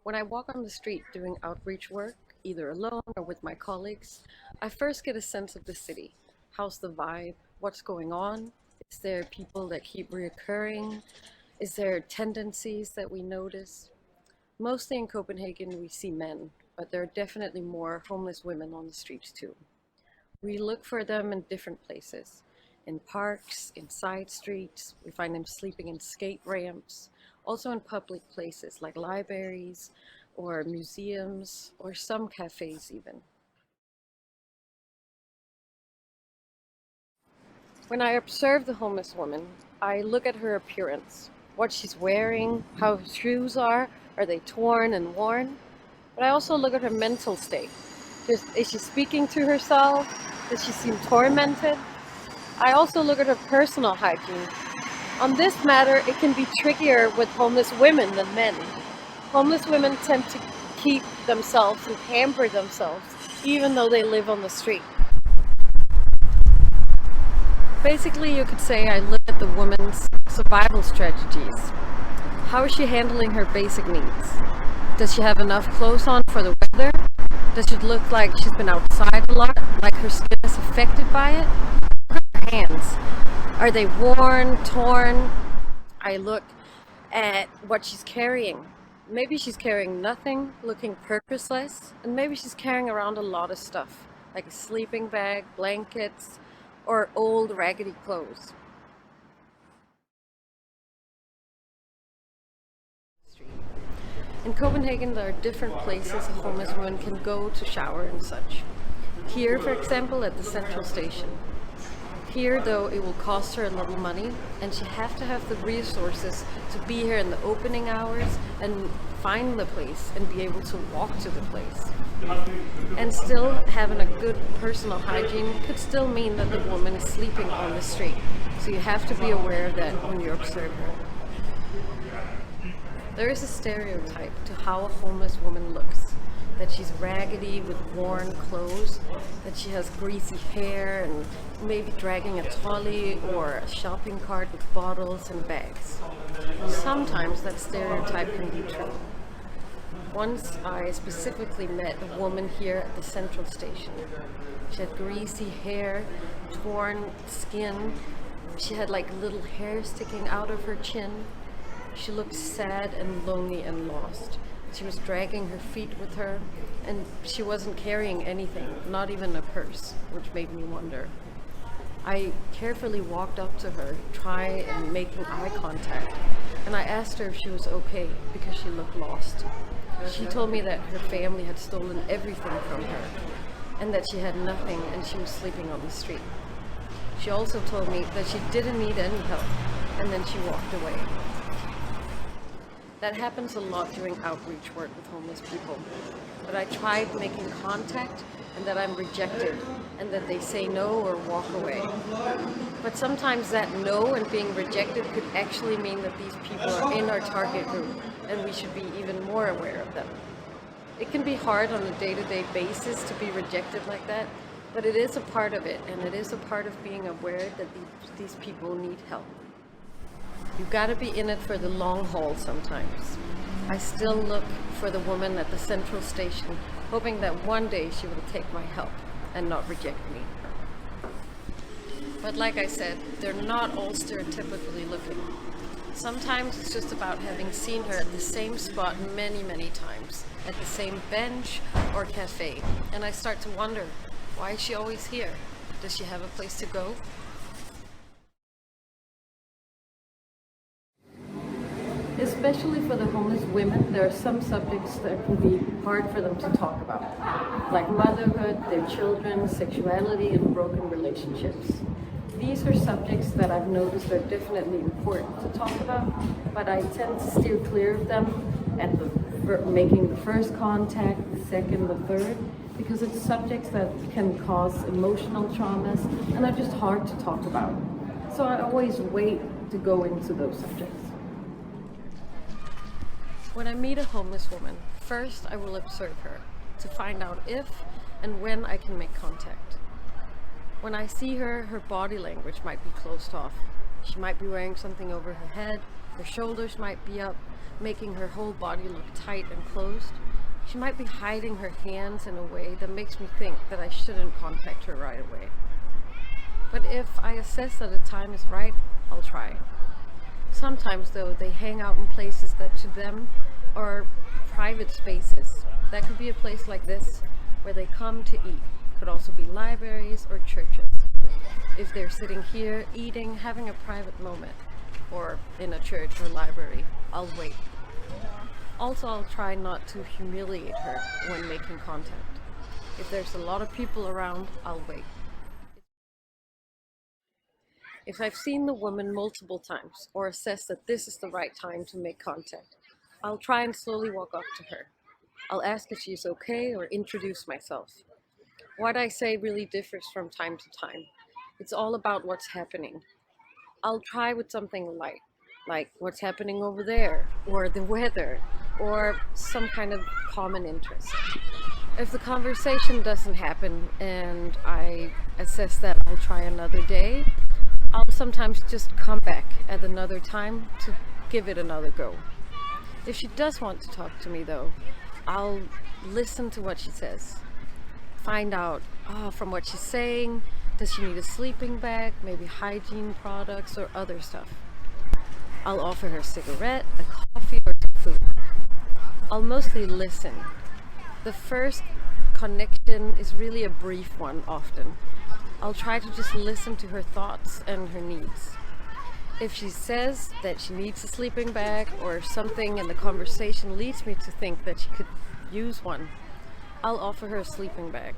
When I walk on the street doing outreach work, either alone or with my colleagues, I first get a sense of the city. How's the vibe? What's going on? Is there people that keep reoccurring? Is there tendencies that we notice? Mostly in Copenhagen we see men, but there are definitely more homeless women on the streets too. We look for them in different places. In parks, in side streets, we find them sleeping in skate ramps, also in public places like libraries or museums or some cafes even. When I observe the homeless woman, I look at her appearance, what she's wearing, how her shoes are they torn and worn? But I also look at her mental state. Is she speaking to herself? Does she seem tormented? I also look at her personal hygiene. On this matter, it can be trickier with homeless women than men. Homeless women tend to keep themselves and pamper themselves, even though they live on the street. Basically, you could say I look at the woman's survival strategies. How is she handling her basic needs? Does she have enough clothes on for the weather? Does she look like she's been outside a lot, like her skin is affected by it? Look at her hands. Are they worn, torn? I look at what she's carrying. Maybe she's carrying nothing, looking purposeless, and maybe she's carrying around a lot of stuff, like a sleeping bag, blankets, or old raggedy clothes. In Copenhagen, there are different places a homeless woman can go to shower and such. Here, for example, at the central station. Here, though, it will cost her a little money, and she has to have the resources to be here in the opening hours and find the place and be able to walk to the place. And still, having a good personal hygiene could still mean that the woman is sleeping on the street. So you have to be aware of that when you observe her. There is a stereotype to how a homeless woman looks. That she's raggedy with worn clothes, that she has greasy hair and maybe dragging a trolley or a shopping cart with bottles and bags. Sometimes that stereotype can be true. Once I specifically met a woman here at the central station. She had greasy hair, torn skin, she had like little hair sticking out of her chin. She looked sad and lonely and lost. She was dragging her feet with her, and she wasn't carrying anything, not even a purse, which made me wonder. I carefully walked up to her, trying and making eye contact, and I asked her if she was okay because she looked lost. She told me that her family had stolen everything from her, and that she had nothing and she was sleeping on the street. She also told me that she didn't need any help, and then she walked away. That happens a lot during outreach work with homeless people. But I tried making contact and that I'm rejected and that they say no or walk away. But sometimes that no and being rejected could actually mean that these people are in our target group and we should be even more aware of them. It can be hard on a day-to-day basis to be rejected like that, but it is a part of it, and it is a part of being aware that these people need help. You gotta be in it for the long haul sometimes. I still look for the woman at the central station, hoping that one day she will take my help and not reject me. But like I said, they're not all stereotypically looking. Sometimes it's just about having seen her at the same spot many, many times, at the same bench or cafe, and I start to wonder, why is she always here? Does she have a place to go? Especially for the homeless women, there are some subjects that can be hard for them to talk about, like motherhood, their children, sexuality, and broken relationships. These are subjects that I've noticed are definitely important to talk about, but I tend to steer clear of them at making the first contact, the second, the third, because it's subjects that can cause emotional traumas and are just hard to talk about. So I always wait to go into those subjects. When I meet a homeless woman, first I will observe her to find out if and when I can make contact. When I see her, her body language might be closed off. She might be wearing something over her head, her shoulders might be up, making her whole body look tight and closed. She might be hiding her hands in a way that makes me think that I shouldn't contact her right away. But if I assess that the time is right, I'll try. Sometimes though, they hang out in places that to them are private spaces. That could be a place like this, where they come to eat. Could also be libraries or churches. If they're sitting here, eating, having a private moment, or in a church or library, I'll wait. Also, I'll try not to humiliate her when making contact. If there's a lot of people around, I'll wait. If I've seen the woman multiple times or assess that this is the right time to make contact, I'll try and slowly walk up to her. I'll ask if she's okay or introduce myself. What I say really differs from time to time. It's all about what's happening. I'll try with something light, like what's happening over there, or the weather, or some kind of common interest. If the conversation doesn't happen and I assess that I'll try another day, I'll sometimes just come back at another time to give it another go. If she does want to talk to me though, I'll listen to what she says. Find out from what she's saying, does she need a sleeping bag, maybe hygiene products or other stuff. I'll offer her a cigarette, a coffee or some food. I'll mostly listen. The first connection is really a brief one often. I'll try to just listen to her thoughts and her needs. If she says that she needs a sleeping bag or something and the conversation leads me to think that she could use one, I'll offer her a sleeping bag.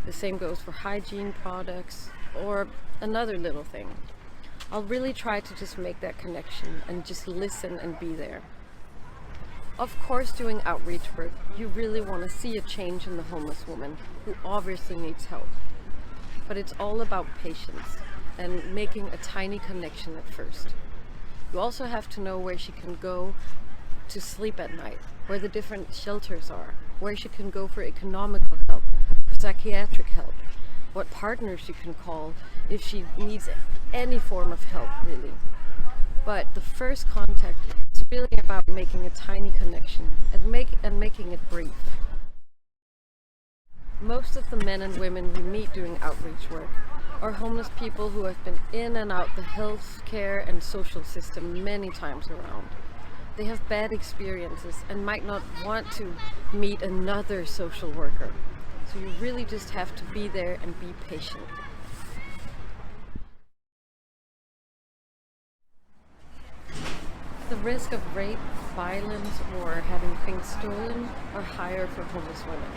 The same goes for hygiene products or another little thing. I'll really try to just make that connection and just listen and be there. Of course, doing outreach work, you really want to see a change in the homeless woman who obviously needs help. But it's all about patience and making a tiny connection at first. You also have to know where she can go to sleep at night, where the different shelters are, where she can go for economical help, for psychiatric help, what partners you can call if she needs any form of help, really. But the first contact is really about making a tiny connection and making it brief. Most of the men and women we meet doing outreach work are homeless people who have been in and out the health care and social system many times around. They have bad experiences and might not want to meet another social worker. So you really just have to be there and be patient. The risk of rape, violence, or having things stolen are higher for homeless women.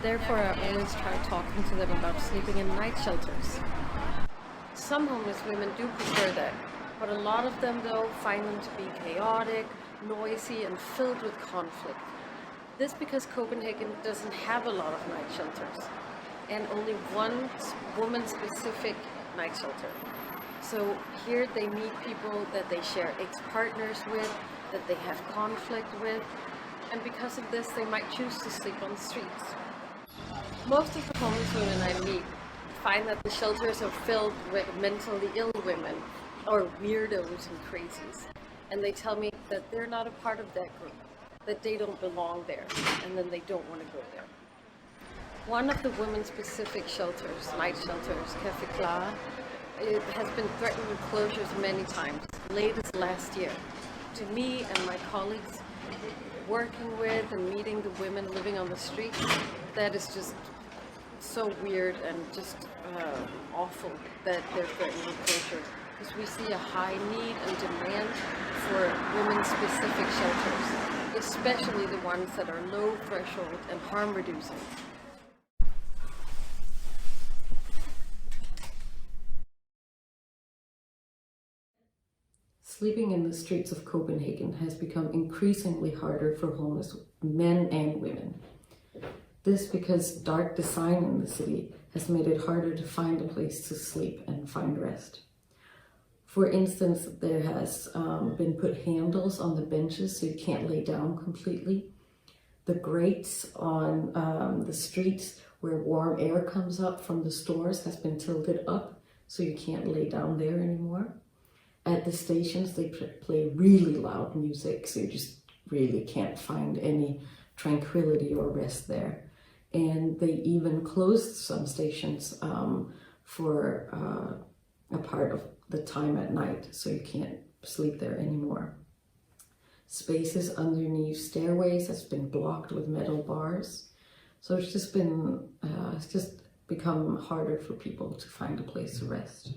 Therefore, I always try talking to them about sleeping in night shelters. Some homeless women do prefer that, but a lot of them, though, find them to be chaotic, noisy, and filled with conflict. This because Copenhagen doesn't have a lot of night shelters, and only one woman-specific night shelter. So here they meet people that they share ex-partners with, that they have conflict with, and because of this, they might choose to sleep on the streets. Most of the homeless women I meet find that the shelters are filled with mentally ill women or weirdos and crazies. And they tell me that they're not a part of that group, that they don't belong there, and then they don't want to go there. One of the women-specific shelters, night shelters, Café Clara, it has been threatened with closures many times, late as last year. To me and my colleagues working with and meeting the women living on the street, that is just so weird and just awful that they're threatened with closure. Because we see a high need and demand for women-specific shelters, especially the ones that are low threshold and harm reducing. Sleeping in the streets of Copenhagen has become increasingly harder for homeless men and women. This because dark design in the city has made it harder to find a place to sleep and find rest. For instance, there has been put handles on the benches so you can't lay down completely. The grates on the streets where warm air comes up from the stores has been tilted up so you can't lay down there anymore. At the stations, they play really loud music, so you just really can't find any tranquility or rest there. And they even closed some stations for a part of the time at night, so you can't sleep there anymore. Spaces underneath stairways has been blocked with metal bars, so it's just become harder for people to find a place to rest.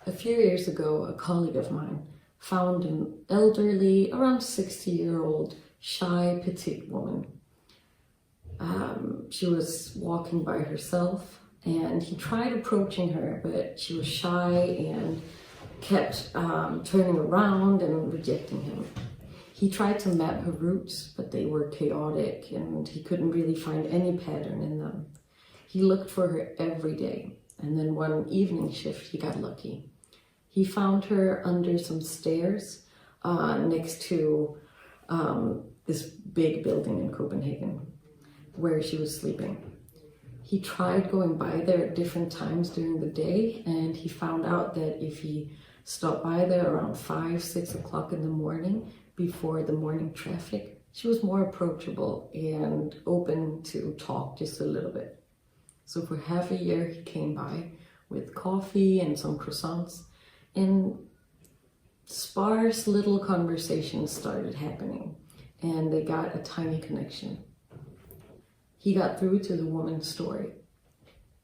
A few years ago, a colleague of mine found an elderly, around 60-year-old, shy, petite woman. She was walking by herself, and he tried approaching her, but she was shy and kept turning around and rejecting him. He tried to map her routes, but they were chaotic, and he couldn't really find any pattern in them. He looked for her every day, and then one evening shift, he got lucky. He found her under some stairs next to this big building in Copenhagen where she was sleeping. He tried going by there at different times during the day, and he found out that if he stopped by there around 5, 6 o'clock in the morning before the morning traffic, she was more approachable and open to talk just a little bit. So for half a year, he came by with coffee and some croissants, and sparse little conversations started happening, and they got a tiny connection. He got through to the woman's story.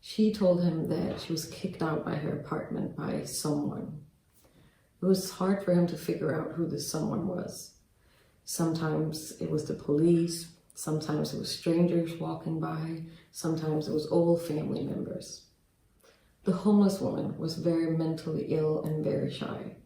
She told him that she was kicked out by her apartment by someone. It was hard for him to figure out who this someone was. Sometimes it was the police, sometimes it was strangers walking by, sometimes it was old family members. The homeless woman was very mentally ill and very shy.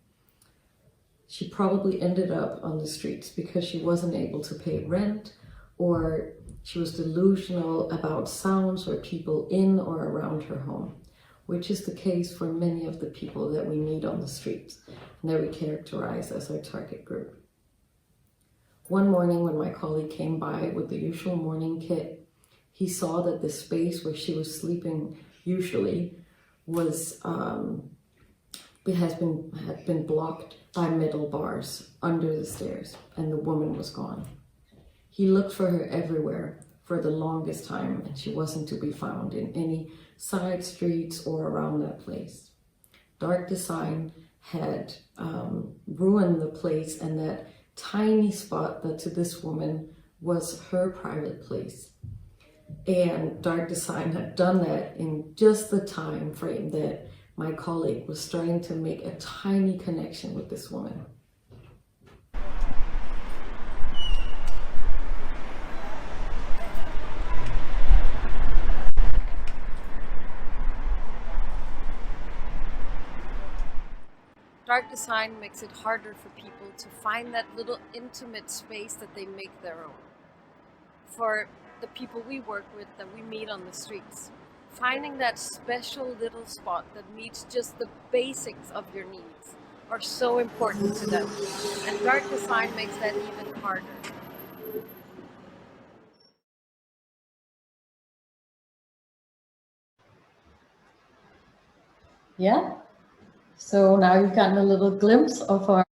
She probably ended up on the streets because she wasn't able to pay rent, or she was delusional about sounds or people in or around her home, which is the case for many of the people that we meet on the streets and that we characterize as our target group. One morning when my colleague came by with the usual morning kit, he saw that the space where she was sleeping usually had been blocked by metal bars under the stairs, and the woman was gone. He looked for her everywhere for the longest time, and she wasn't to be found in any side streets or around that place. Dark design had ruined the place, and that tiny spot that to this woman was her private place. And dark design had done that in just the time frame that my colleague was starting to make a tiny connection with this woman. Dark design makes it harder for people to find that little intimate space that they make their own. For the people we work with that we meet on the streets, finding that special little spot that meets just the basics of your needs are so important to them. And dark design makes that even harder. Yeah. So now you've gotten a little glimpse of our